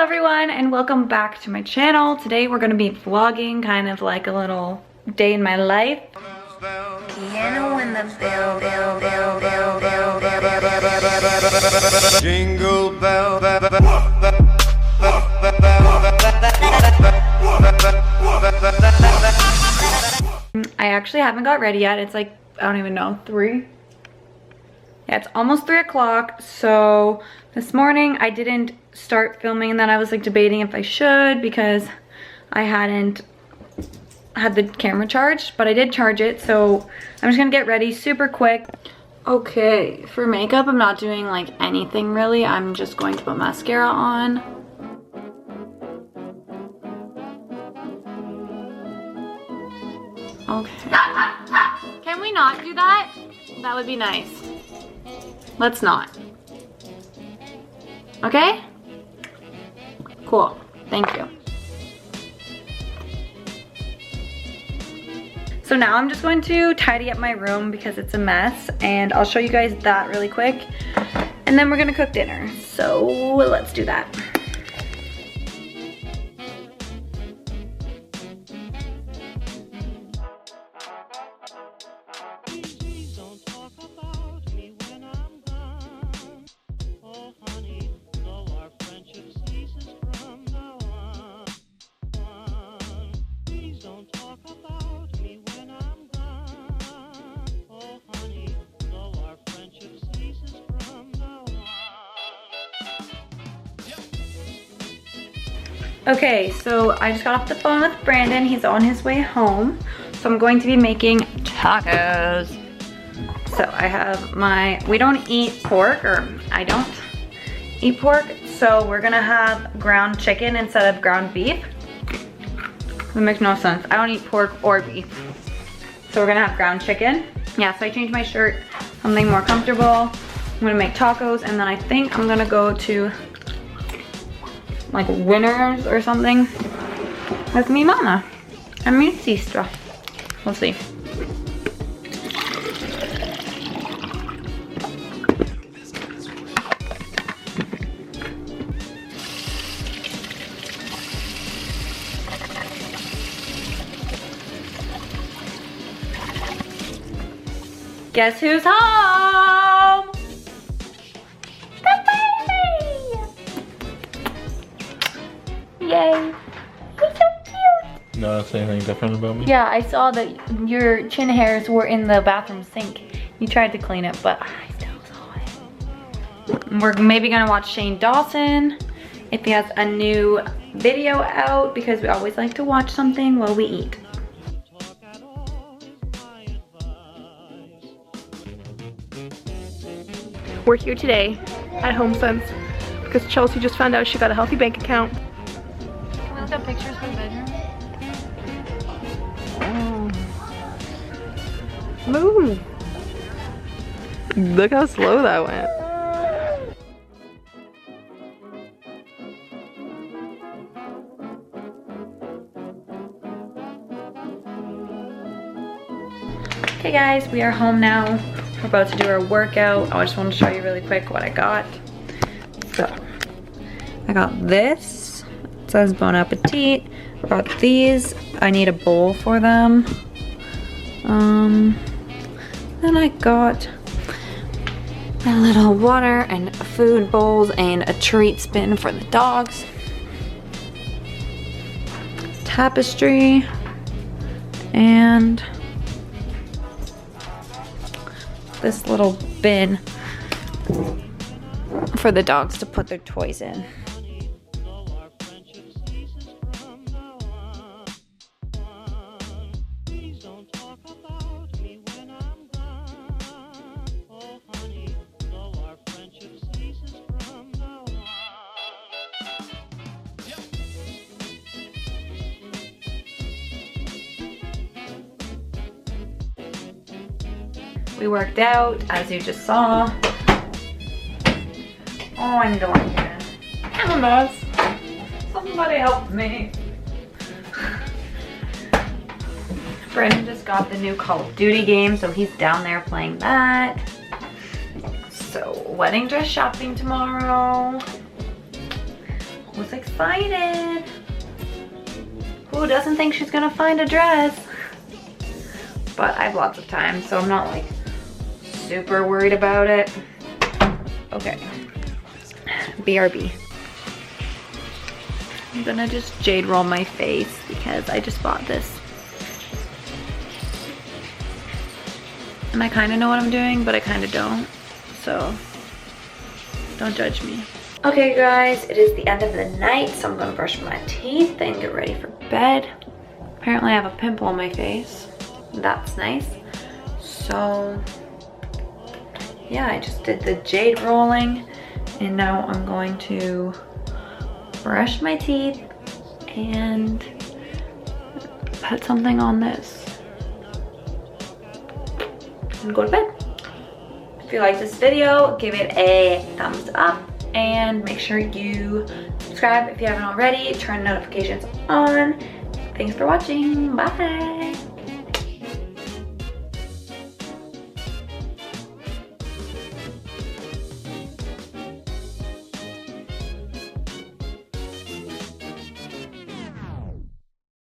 Hello everyone and welcome back to my channel. Today we're going to be vlogging kind of like a little day in my life. Piano in the bell, bell, bell, bell, bell, bell. Jingle bell, bell, bell, I actually haven't got ready yet. It's like, I don't even know, 3? Yeah, it's almost 3 o'clock. So this morning I didn't start filming, and then I was like debating if I should because I hadn't had the camera charged, but I did charge it. So I'm just gonna get ready super quick. Okay, for makeup I'm not doing like anything really. I'm just going to put mascara on. Okay. Can we not do that? That would be nice. Let's not. Okay? Cool. Thank you. So now I'm just going to tidy up my room because it's a mess, and I'll show you guys that really quick. And then we're gonna cook dinner. So let's do that. Okay, so I just got off the phone with Brandon. He's on his way home. So I'm going to be making tacos. So I have my, we don't eat pork, or I don't eat pork. So we're gonna have ground chicken instead of ground beef. That makes no sense. I don't eat pork or beef. So we're gonna have ground chicken. Yeah, so I changed my shirt, something more comfortable. I'm gonna make tacos, and then I think I'm gonna go to like Winners or something with me mama and me sister. We'll see. Guess who's home? Yay. You're so cute. No, that's anything different about me? Yeah, I saw that your chin hairs were in the bathroom sink. You tried to clean it, but I still saw it. We're maybe gonna watch Shane Dawson if he has a new video out, because we always like to watch something while we eat. We're here today at HomeSense because Chelsea just found out she got a healthy bank account. Can we look up pictures for the bedroom? Move. Look how slow that went. Okay guys, we are home now. We're about to do our workout. I just want to show you really quick what I got. So, I got this. It says Bon Appetit. I got these. I need a bowl for them. Then I got a little water and food bowls and a treat bin for the dogs. Tapestry. And this little bin for the dogs to put their toys in. We worked out, as you just saw. Oh, I'm doing it. I'm a mess. Somebody help me. Brandon just got the new Call of Duty game, so he's down there playing that. So, wedding dress shopping tomorrow. Who's excited? Who doesn't think she's gonna find a dress? But I have lots of time, so I'm not like super worried about it. Okay, BRB. I'm gonna just jade roll my face because I just bought this. And I kind of know what I'm doing, but I kind of don't. So don't judge me. Okay guys, it is the end of the night, so I'm gonna brush my teeth and get ready for bed. Apparently I have a pimple on my face. That's nice. So yeah, I just did the jade rolling and now I'm going to brush my teeth and put something on this and go to bed. If you like this video, give it a thumbs up and make sure you subscribe if you haven't already. Turn notifications on. Thanks for watching. Bye.